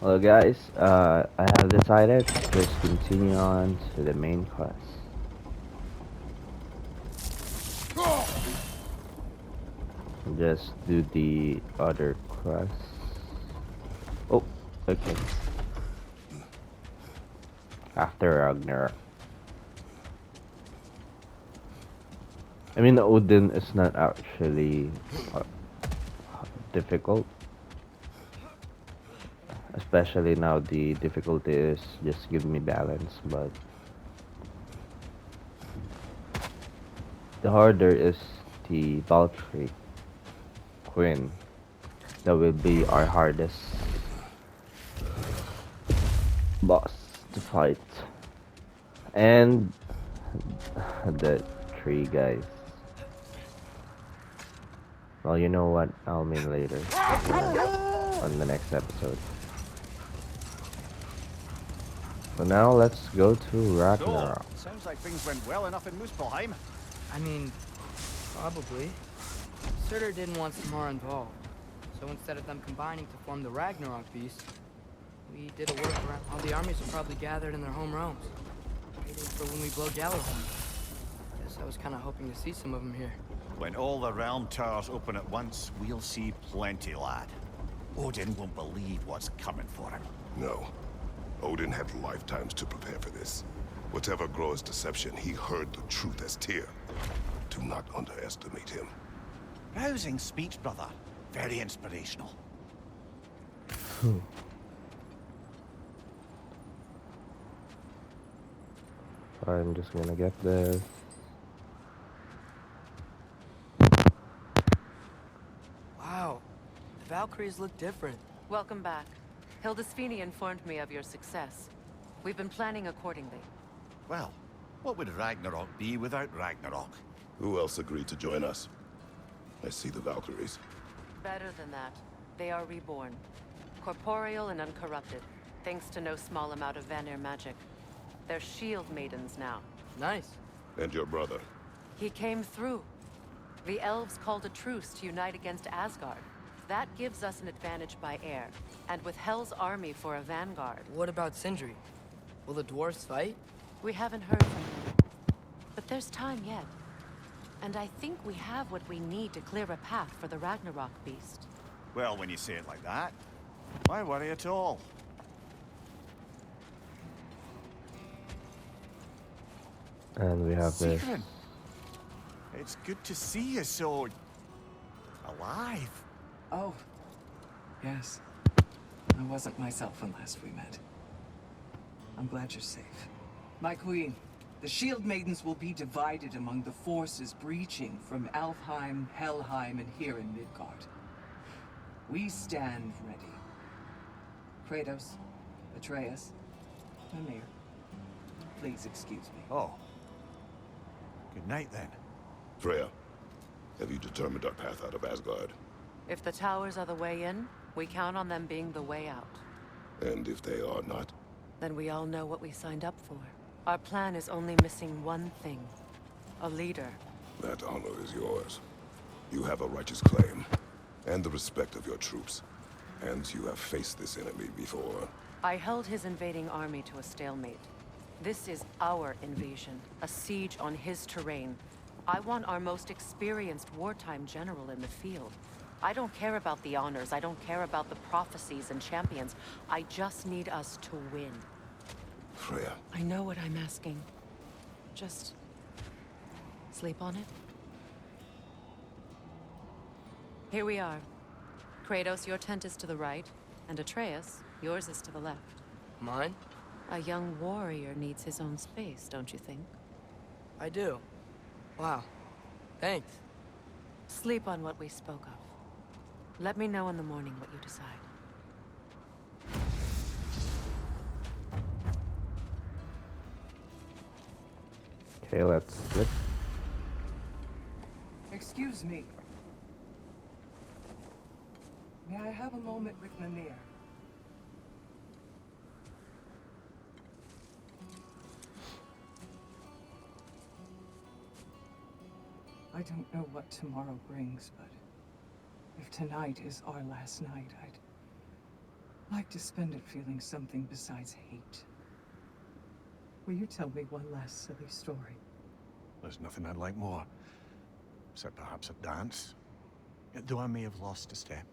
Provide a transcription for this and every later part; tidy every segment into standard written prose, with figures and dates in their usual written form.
Well, guys, I have decided to just continue on to the main quest. Just do the other quests. Oh, okay. After Ragnarok. I mean, Odin is not actually uh, difficult. Especially now, the difficulty is just give me balance, but the harder is the Valkyrie Queen. That will be our hardest boss to fight. And the three guys. Well, you know what? I'll mean later on the next episode. So now let's go to So, Ragnarok. sounds like things went well enough in Muspelheim. I mean, probably. Surtur didn't want some more involved. So instead of them combining to form the Ragnarok beast, we did a workaround. All the armies are probably gathered in their home realms, waiting for when we blow Gjallarhorn. Guess I was kind of hoping to see some of them here. When all the realm towers open at once, we'll see plenty, lad. Odin won't believe what's coming for him. No. Odin had lifetimes to prepare for this. Whatever Groa's deception, he heard the truth as Tyr. Do not underestimate him. Rousing speech, brother. Very inspirational. I'm just gonna get this. Wow, the Valkyries look different. Welcome back. Hildisfini informed me of your success. We've been planning accordingly. Well, what would Ragnarok be without Ragnarok? Who else agreed to join us? I see the Valkyries. Better than that, they are reborn. Corporeal and uncorrupted, thanks to no small amount of Vanir magic. They're shield maidens now. Nice. And your brother. He came through. The elves called a truce to unite against Asgard. That gives us an advantage by air, and with Hel's army for a vanguard. What about Sindri? Will the dwarves fight? We haven't heard from him. But there's time yet. And I think we have what we need to clear a path for the Ragnarok beast. Well, when you say it like that, why worry at all? And we have this. Sigrun, it's good to see you so... alive. Oh, yes. I wasn't myself when last we met. I'm glad you're safe. My queen, the Shield Maidens will be divided among the forces breaching from Alfheim, Helheim, and here in Midgard. We stand ready. Kratos, Atreus, Mimir, please excuse me. Oh. Good night, then. Freya, have you determined our path out of Asgard? If the towers are the way in, we count on them being the way out. And if they are not? Then we all know what we signed up for. Our plan is only missing one thing. A leader. That honor is yours. You have a righteous claim, and the respect of your troops. And you have faced this enemy before. I held his invading army to a stalemate. This is our invasion, a siege on his terrain. I want our most experienced wartime general in the field. I don't care about the honors, I don't care about the prophecies and champions. I just need us to win. Freya. I know what I'm asking. Just... sleep on it? Here we are. Kratos, your tent is to the right, and Atreus, yours is to the left. Mine? A young warrior needs his own space, don't you think? I do. Wow. Thanks. Sleep on what we spoke of. Let me know in the morning what you decide. Okay, let's flip. Excuse me. May I have a moment with Mimir? I don't know what tomorrow brings, but if tonight is our last night, like to spend it feeling something besides hate. Will you tell me one last silly story? There's nothing I'd like more. Except perhaps a dance. Though I may have lost a step.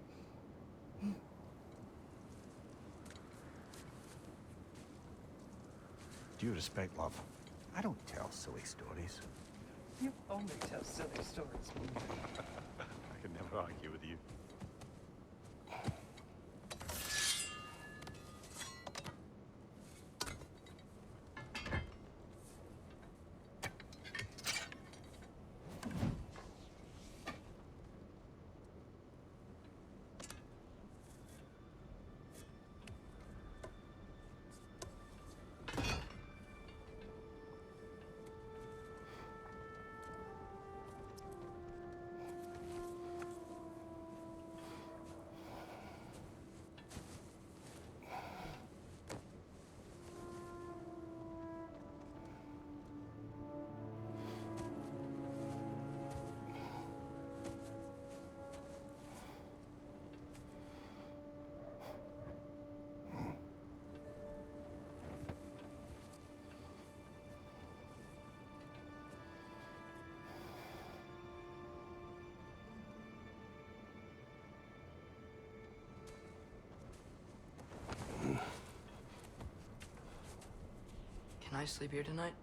Due respect, love, I don't tell silly stories. You only tell silly stories. I can never argue with you. Can I sleep here tonight?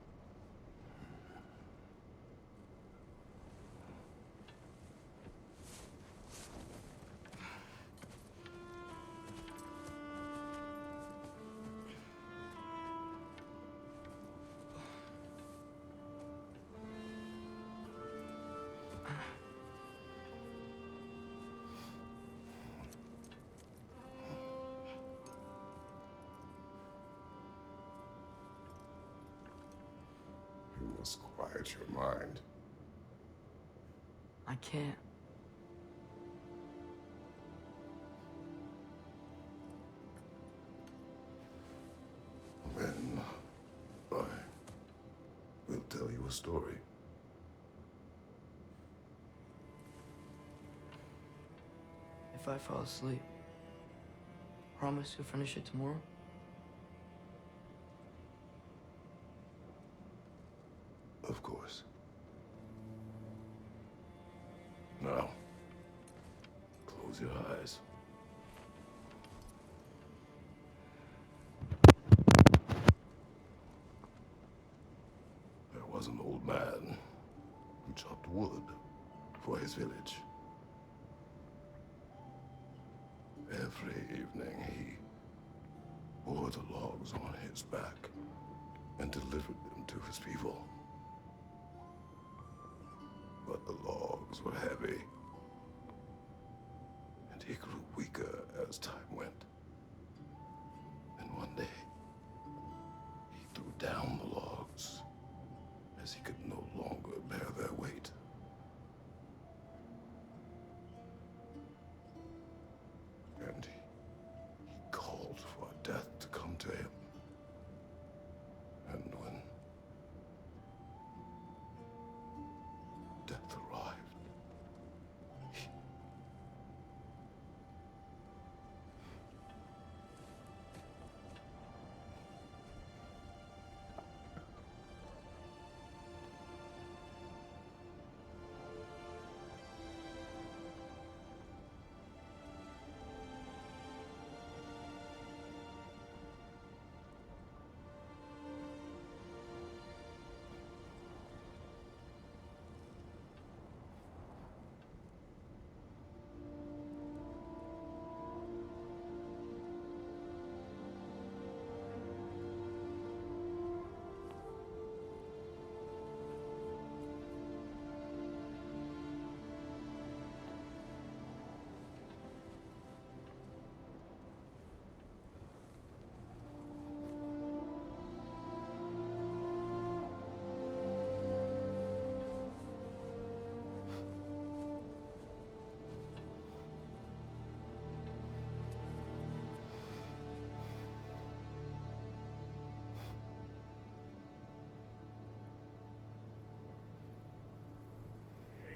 You must quiet your mind. I can't. Then I will tell you a story. If I fall asleep, promise you'll finish it tomorrow? Of course. Now, close your eyes. There was an old man who chopped wood for his village. Every evening he bore the logs on his back and delivered them to his people. But the logs were heavy, and he grew weaker as time went. And one day, he threw down the logs as he could no longer bear their weight. And he called for death to come to him. And when death arrived, he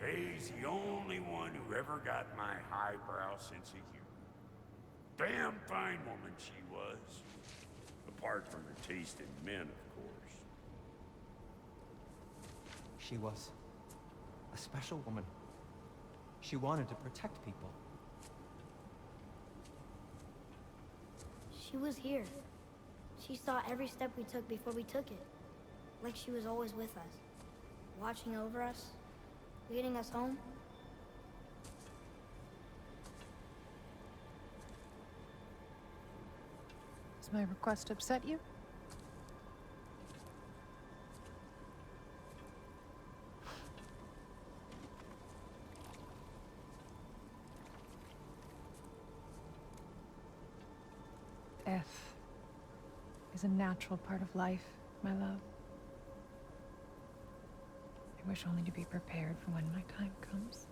He's the only one who ever got my highbrow sense of humor. Damn fine woman she was. Apart from her taste in men, of course. She was a special woman. She wanted to protect people. She was here. She saw every step we took before we took it. Like she was always with us. Watching over us. Leading us home. Does my request upset you? Death is a natural part of life, my love. I wish only to be prepared for when my time comes.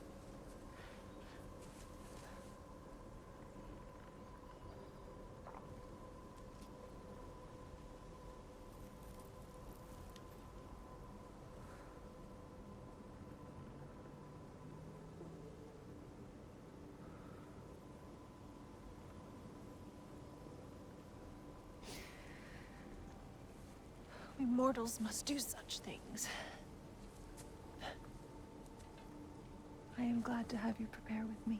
We mortals must do such things. I am glad to have you prepare with me.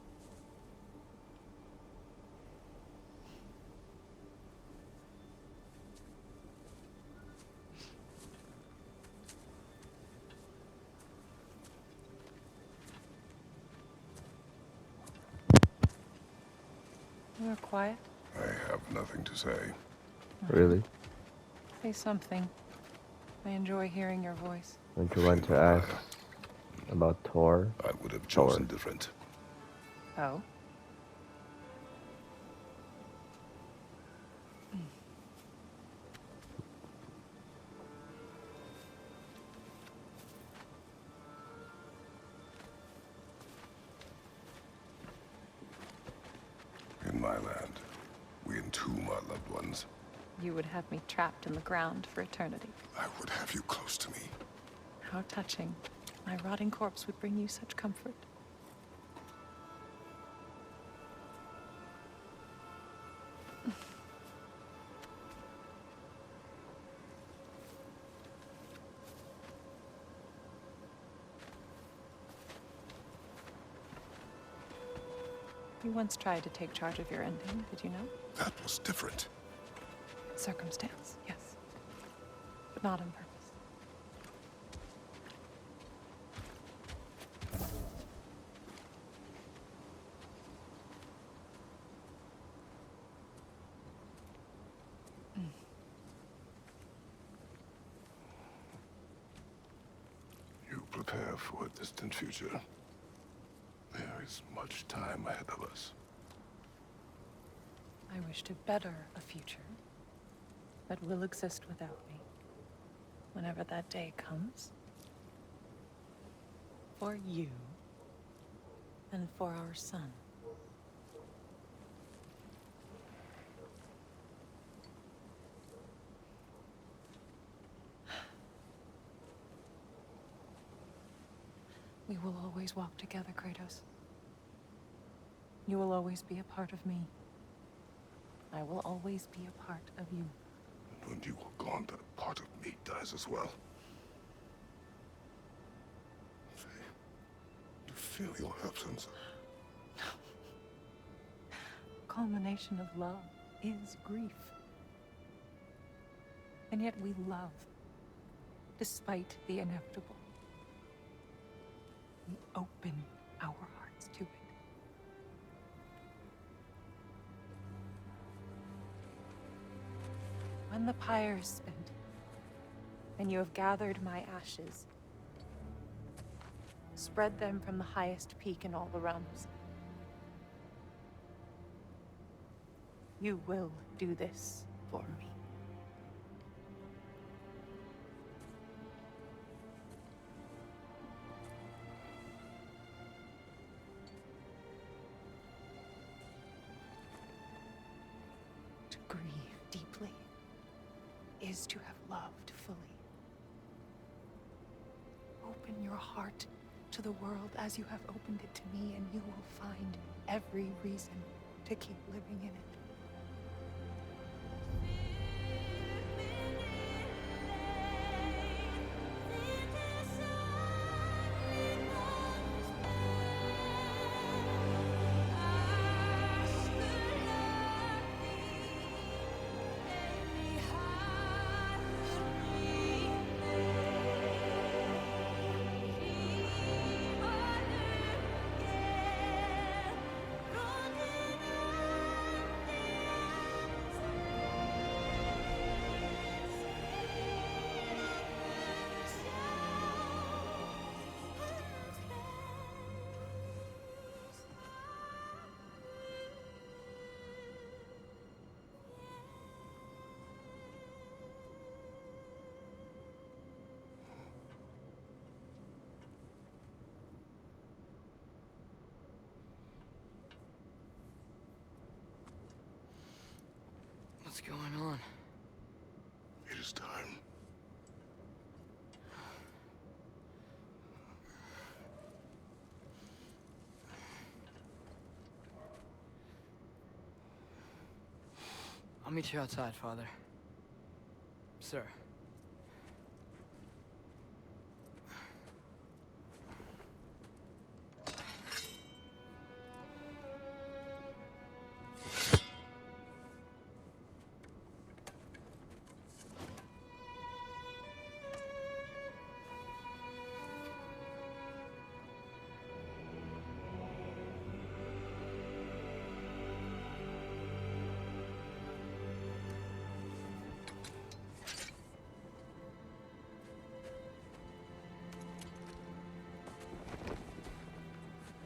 You are quiet. I have nothing to say. Really? Say something. I enjoy hearing your voice. Don't you want to ask about Thor? I would have chosen Thor. different. Oh? In my land, we entomb our loved ones. You would have me trapped in the ground for eternity. I would have you close to me. How touching. My rotting corpse would bring you such comfort. You once tried to take charge of your ending, did you know? That was different. Circumstance, yes. But not on purpose. You prepare for a distant future. There is much time ahead of us. I wish to better a future that will exist without me. Whenever that day comes. For you. And for our son. We will always walk together, Kratos. You will always be a part of me. I will always be a part of you. And when you are gone, that part of me dies as well. I feel your absence. Culmination of love is grief. And yet we love, despite the inevitable. We open our hearts to it. When the pyre is spent, and you have gathered my ashes, spread them from the highest peak in all the realms. You will do this for me. To grieve deeply is to have loved fully. Open your heart to the world as you have opened it to me, and you will find every reason to keep living in it. What's going on? It is time. I'll meet you outside, Father. Sir.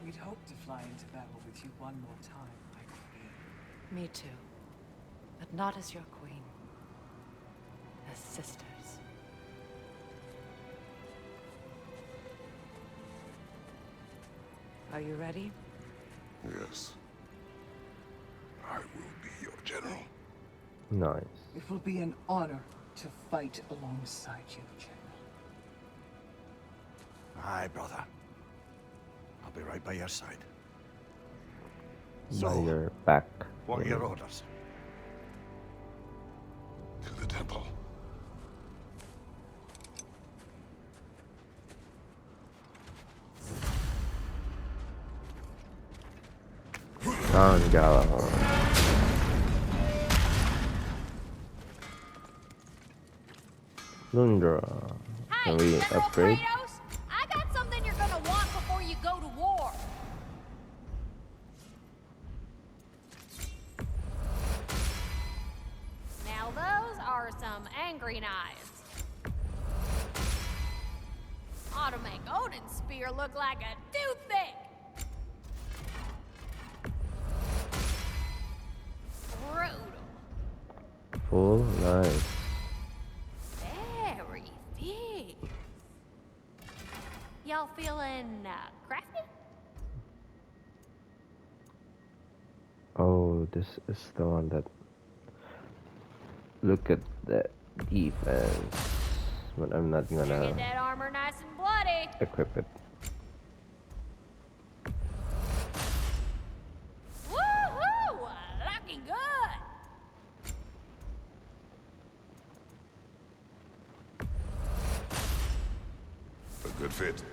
We'd hoped to fly into battle with you one more time, my queen. Me too. But not as your queen. As sisters. Are you ready? Yes. I will be your general. Nice. It will be an honor to fight alongside you, General. Aye, brother. I'll be right by your side. By So, your back. what are your orders? To the temple. Gallagher. Lundra. Can we upgrade? Kratos, I got something you're gonna want before you go to war. Now those are some angry knives. Ought to make Odin's spear look like a toothpick. Brutal. Full? Nice. Very big. Y'all feeling crafty? Oh, this is the one that. Look at that defense. But I'm not Better gonna get that armor nice and bloody. equip it. Woohoo! Looking good. A good fit.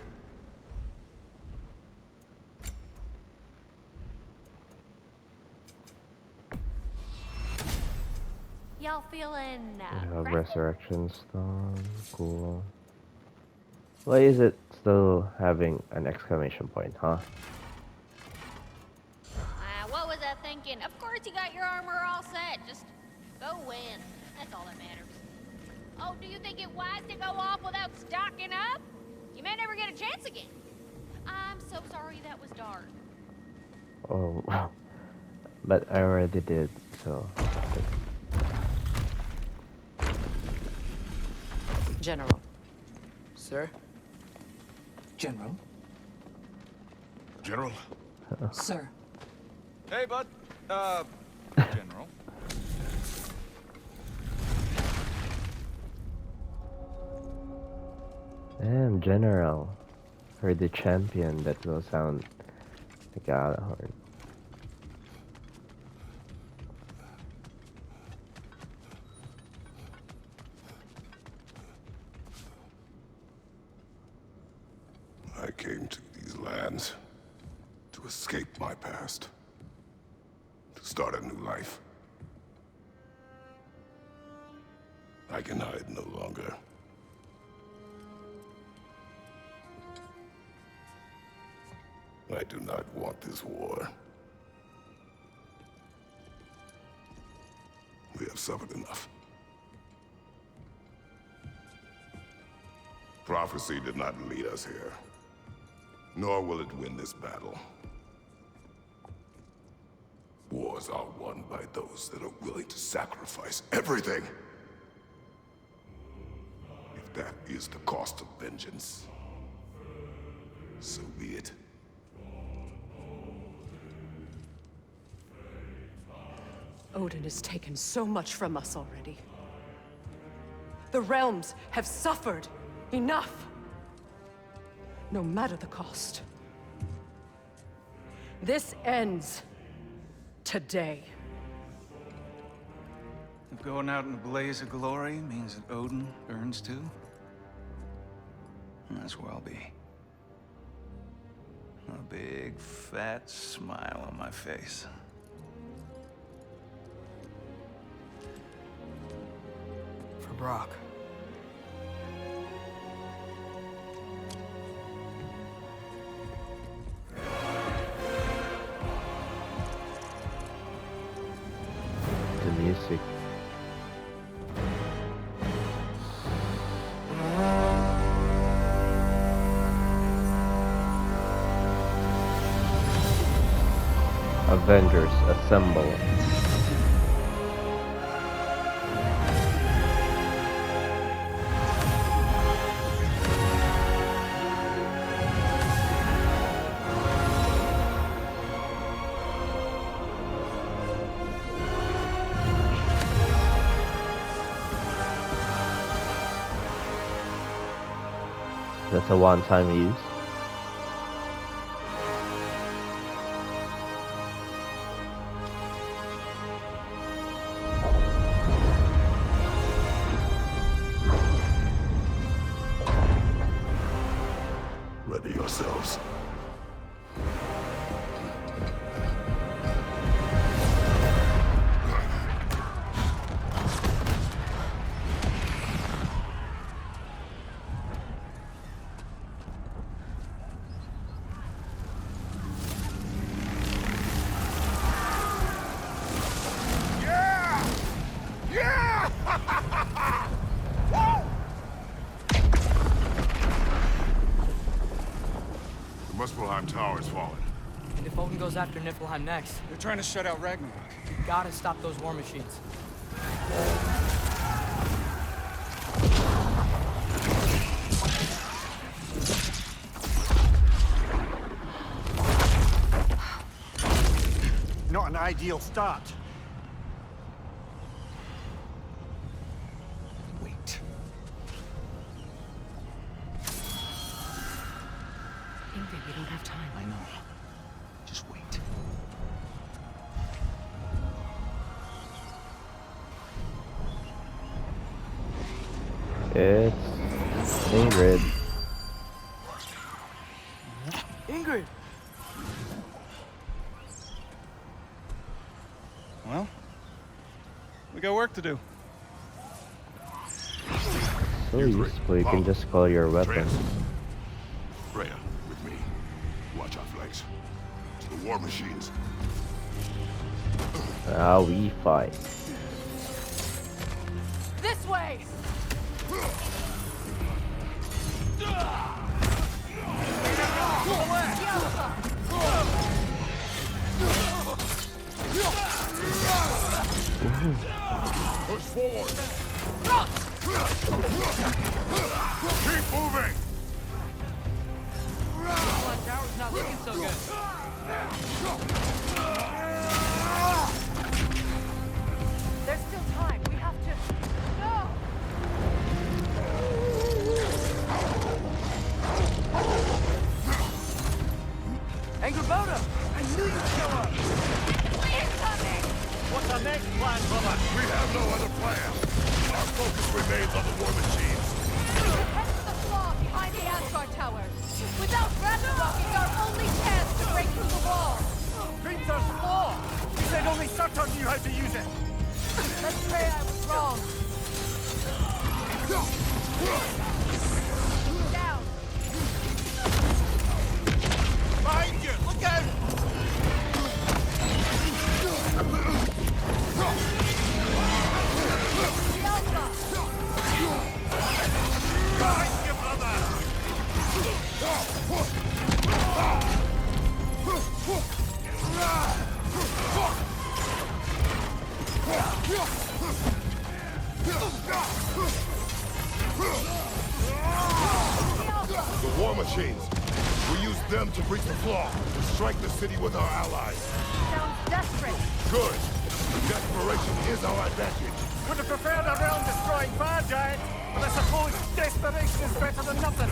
Y'all feeling We have crafty? resurrection stone. Cool. Why is it still having an exclamation point, huh? What was I thinking? Of course you got your armor all set. Just go win. That's all that matters. Oh, do you think it wise to go off without stocking up? You may never get a chance again. I'm so sorry that was dark. Oh, but I already did, so. General. Sir? General? General? Sir. Hey, bud. General. Damn, General. Heard the champion that will sound like Gallagher. I came to these lands to escape my past, to start a new life. I can hide no longer. I do not want this war. We have suffered enough. Prophecy did not lead us here, nor will it win this battle. Wars are won by those that are willing to sacrifice everything. If that is the cost of vengeance, so be it. Odin has taken so much from us already. The realms have suffered enough. No matter the cost. This ends today. If going out in a blaze of glory means that Odin burns too, that's where I'll be. A big, fat smile on my face. For Brock. The music. Avengers assemble. That's a one-time use. Ready yourselves. The Muspelheim Tower has fallen. And if Odin goes after Niflheim next, They're trying to shut out Ragnarök. we gotta stop those war machines. Not an ideal start. Wait. Ingrid, we don't have time. I know. Just wait. It's Ingrid. Ingrid! Well, we got work to do. So useful, you can just call your weapon. Atreus. Freya, with me. Watch our flanks. To the war machines. Now we fight. This way! Push forward. Keep moving. That tower's not looking so good. There's still time. We have to... No! Angrboda! I knew you'd show up! Incoming! What's our next plan, brother? We have no other plan. Our focus remains on the war machines. Head to the flaw behind the Asgard tower. Without Ragnarok, it's our only chance to break through the wall. Gunther's law! He said only Surtur knew how to use it! Let's pray I was wrong. Down. Behind you! Look out! Behind you, brother! The war machines. We use them to breach the flaw and strike the city with our allies. Sounds desperate. Good. Desperation is our advantage. Would have preferred a realm-destroying fire giant, but I suppose desperation is better than nothing.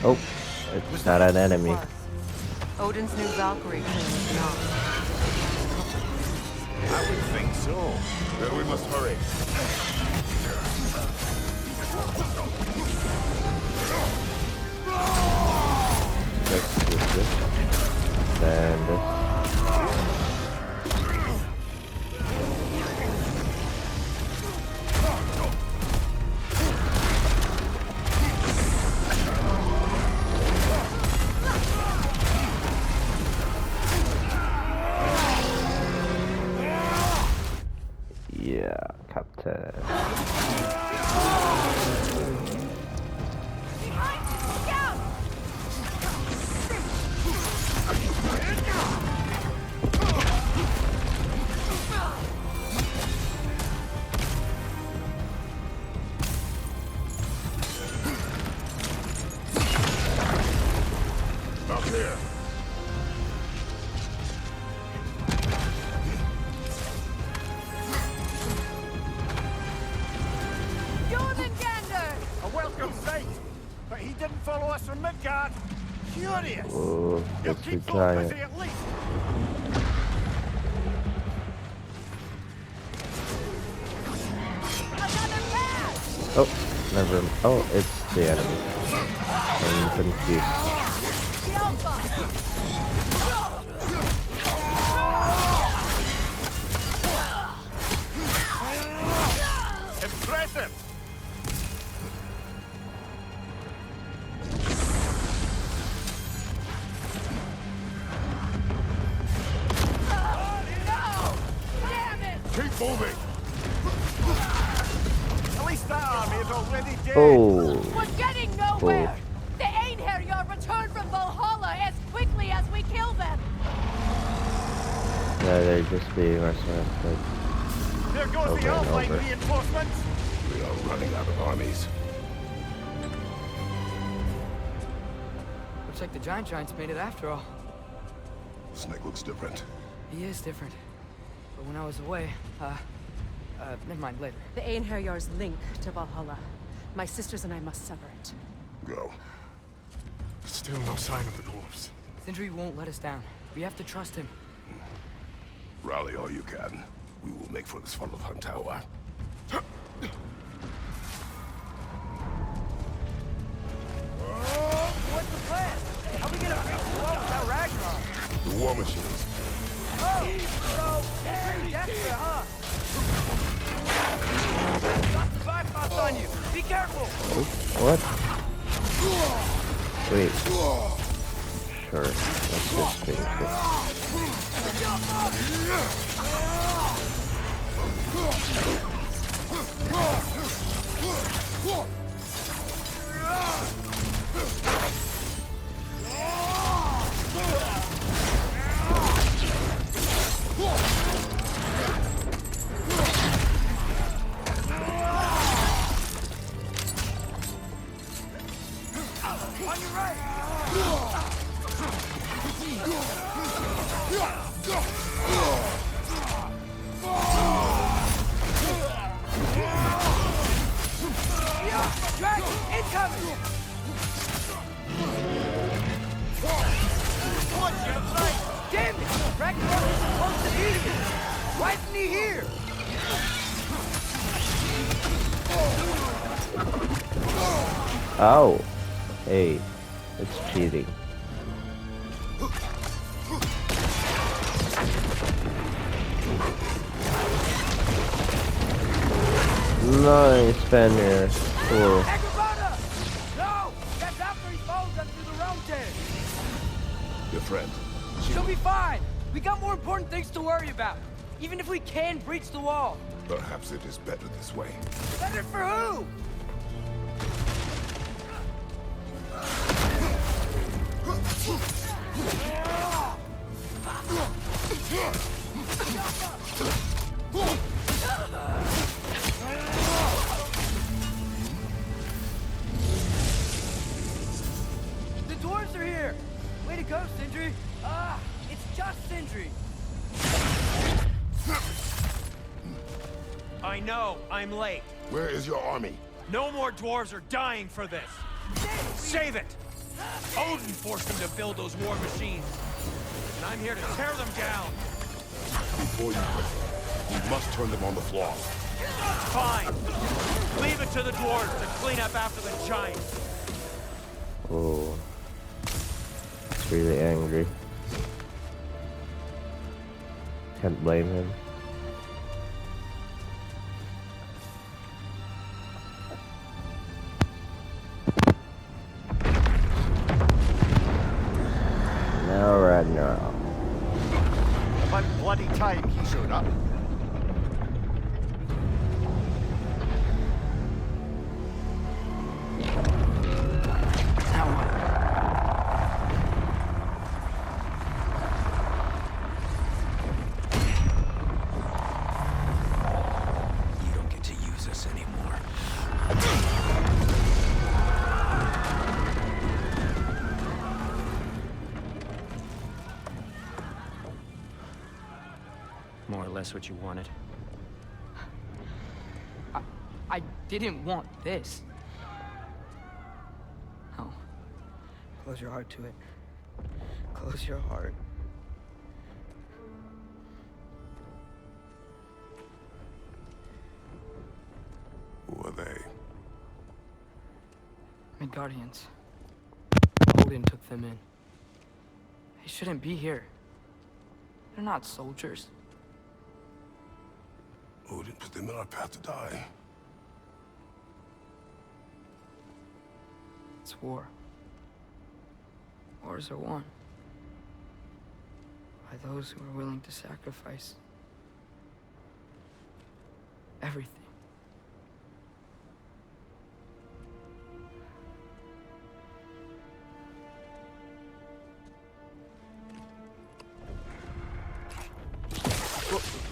Oh, it's not an enemy. Odin's new Valkyrie thing is not. I would think so. Then we must hurry. Let's do this. Then this. Yeah, Captain. Up here. A welcome sight, but he didn't follow us from Midgard. Curious. Oh, You'll that's a keep so giant. busy at least. Oh, never. Oh, it's the enemy. I'm confused. Impressive. Keep moving. At least that army is already dead. Oh. We're getting nowhere. The Einherjar return from Valhalla as quickly as we kill them. Yeah, they're just being resurrected. There goes Over the and Alpine over. reinforcements. We are running out of armies. Looks like the giants made it after all. Snake looks different. He is different. But when I was away, never mind, later. The Einherjar's link to Valhalla. My sisters and I must sever it. Go. Still no sign of the dwarves. Sindri won't let us down. We have to trust him. Rally all you can. We will make for this Svalbard tower. What's the plan? How are we gonna beat the world without Ragnarok? The war machines. Oh, so pretty desperate, huh? Got the bypass on you. Be careful. What? Wait. Sure. Let's just take it. On your right. already here! Oh. Hey. It's cheating. Nice, Fenrir. Cool. No! That's after he falls up through the realm tear! Your friend. She'll be fine! We got more important things to worry about! Even if we can breach the wall! Perhaps it is better this way. Better for who? The dwarves are here! Way to go, Sindri! It's just Sindri! I know, I'm late. Where is your army? No more dwarves are dying for this. Save it! Odin forced them to build those war machines. And I'm here to tear them down. Before you quit, we must turn them on the floor. Fine. Leave it to the dwarves to clean up after the giants. Oh. He's really angry. Can't blame him. Now Ragnarok. About bloody time he showed up. You don't get to use us anymore. More or less what you wanted. I didn't want this. Oh. Close your heart to it. Close your heart. Who are they? Asgardians. Odin took them in. They shouldn't be here. They're not soldiers. Odin put them in our path to die. It's war. Wars are won by those who are willing to sacrifice everything.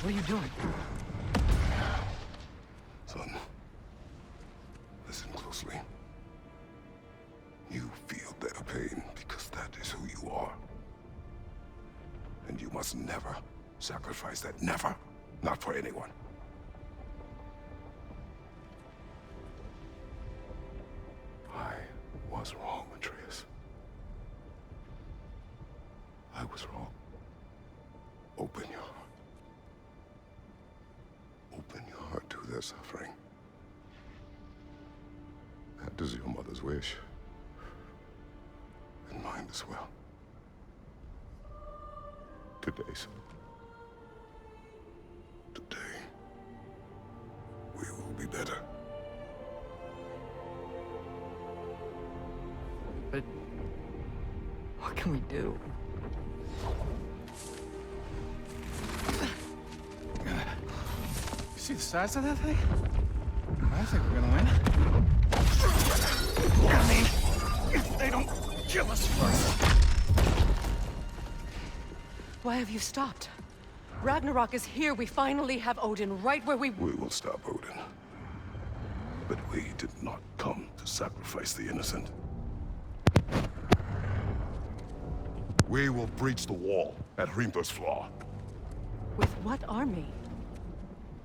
What are you doing? Son, listen closely. You feel their pain because that is who you are. And you must never sacrifice that. Never. Not for anyone. I was wrong, Atreus. I was wrong. Open your heart. Open your heart to their suffering. That is your mother's wish. And mine as well. Today, son. Today, we will be better. But what can we do? You see the size of that thing? I think we're gonna win. I mean, if they don't kill us first. Why have you stopped? Ragnarok is here. We finally have Odin right where we... We will stop Odin. But we did not come to sacrifice the innocent. We will breach the wall at Hrimthur's Flaw. With what army?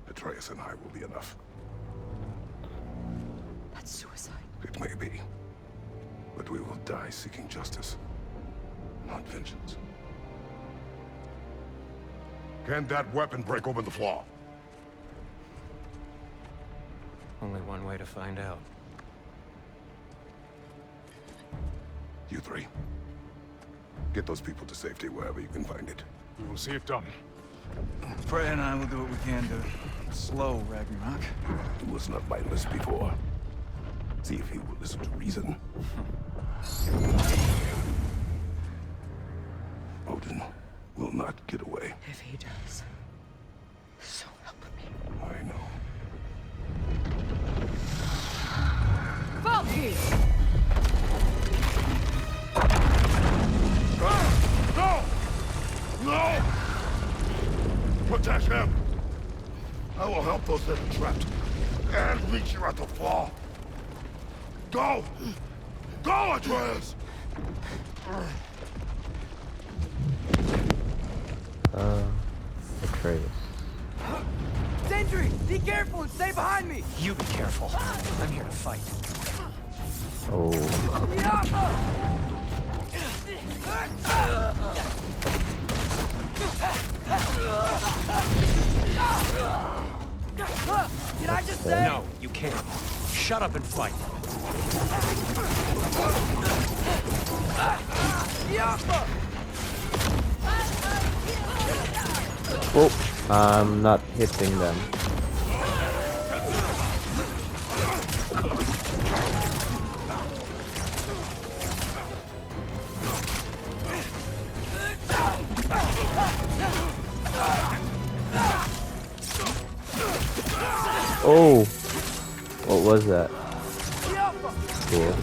Atreus and I will be enough. That's suicide. It may be. But we will die seeking justice, not vengeance. Can that weapon break open the flaw? Only one way to find out. You three. Get those people to safety wherever you can find it. We will see it done. Freya and I will do what we can to slow Ragnarok. He was not mindless before. See if he will listen to reason. Odin will not get away. If he does, so help me. I know. Valky! No! No! Protect him! I will help those that are trapped. And meet you at the fall. Go! Go, Atreus! Atreus. Sentry! Be careful and stay behind me! You be careful. I'm here to fight. Oh. Did I just say? No, you can't. Shut up and fight. Oh, I'm not hitting them. Oh, what was that? Cool.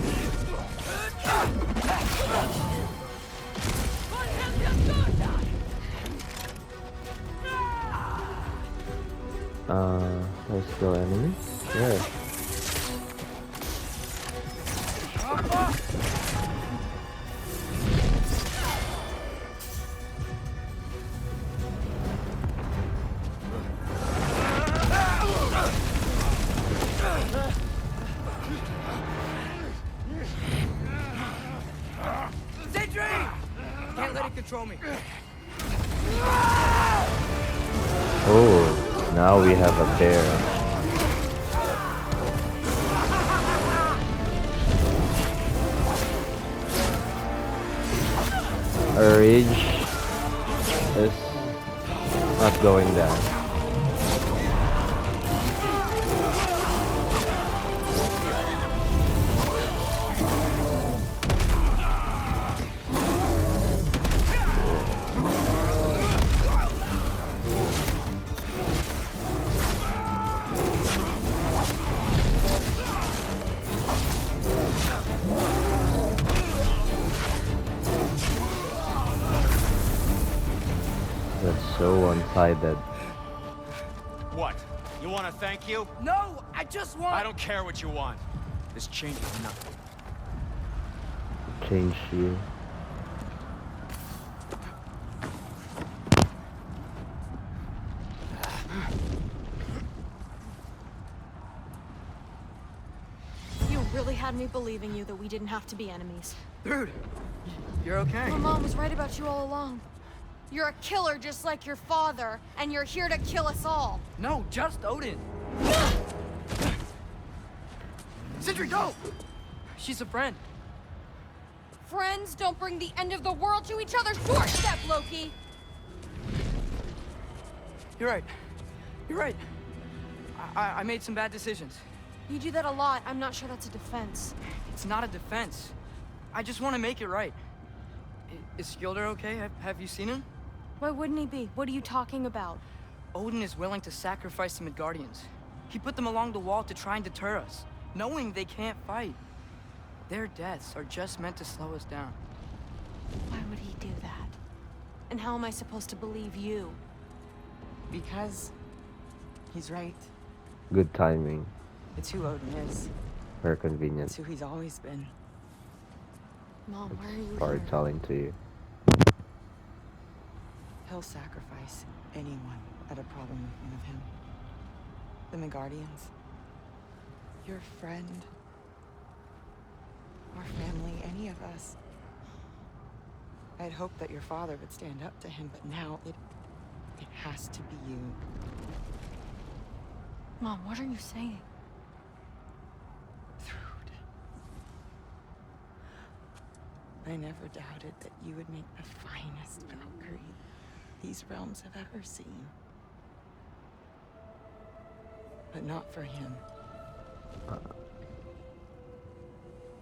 There's still enemies? Yeah. Sentry! Can't let it control me. Oh, now we have a bear. Our rage is not going down. That's so one-sided. What? You want to thank you? No, I just want... I don't care what you want. This changes nothing. Change you. You really had me believing you that we didn't have to be enemies. Dude, you're okay. My mom was right about you all along. You're a killer just like your father, and you're here to kill us all. No, just Odin. Sentry, go! She's a friend. Friends don't bring the end of the world to each other's doorstep, Loki! You're right. You're right. I made some bad decisions. You do that a lot. I'm not sure that's a defense. It's not a defense. I just want to make it right. Is Skilder okay? Have you seen him? Why wouldn't he be? What are you talking about? Odin is willing to sacrifice the Midgardians. He put them along the wall to try and deter us, knowing they can't fight. Their deaths are just meant to slow us down. Why would he do that? And how am I supposed to believe you? Because he's right. Good timing. It's who Odin is. Very convenient. It's who he's always been. Mom, why are you here? Storytelling to you. He'll sacrifice anyone at a problem in front of him. The Midgardians. Your friend. Our family, any of us. I'd hoped that your father would stand up to him, but now it has to be you. Mom, what are you saying? I never doubted that you would make the finest Valkyrie these realms have ever seen. But not for him.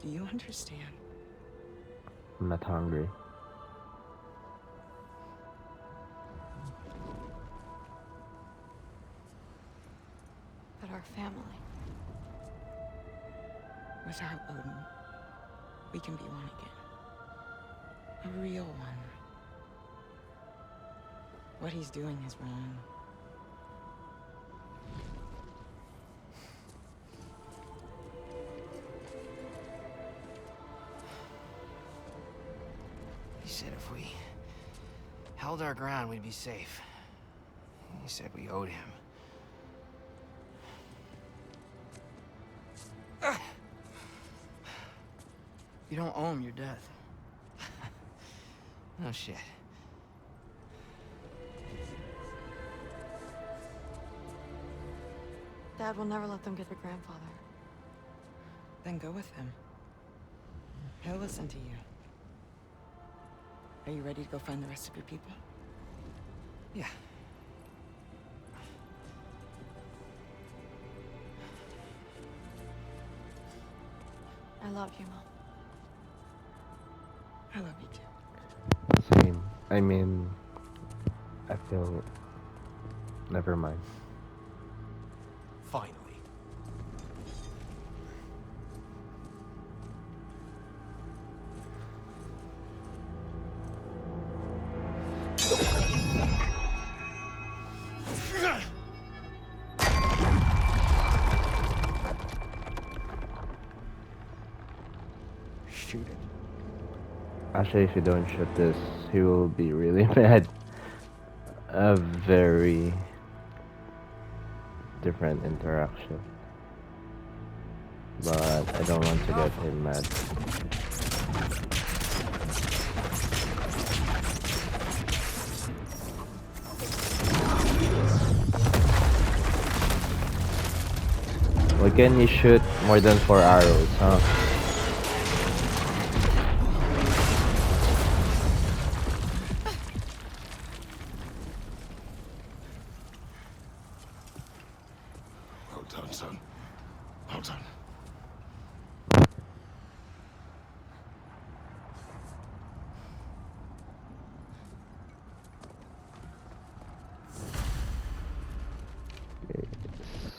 Do you understand? I'm not hungry. But our family. Without Odin, we can be one again. A real one. What he's doing is wrong. He said if we held our ground, we'd be safe. He said we owed him. You don't owe him your death. No shit. Dad will never let them get their grandfather. Then go with him. He'll listen to you. Are you ready to go find the rest of your people? Yeah. I love you, Mom. I love you too. Same. I mean, I feel. Never mind. Finally. Shoot it. Actually, if you don't shoot this, he will be really mad. A very different interaction. But I don't want to get him mad. Why can you shoot more than 4 arrows, huh? Well done, son. Well done.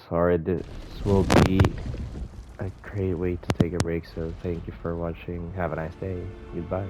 Sorry, this will be a great way to take a break, so thank you for watching. Have a nice day. Goodbye.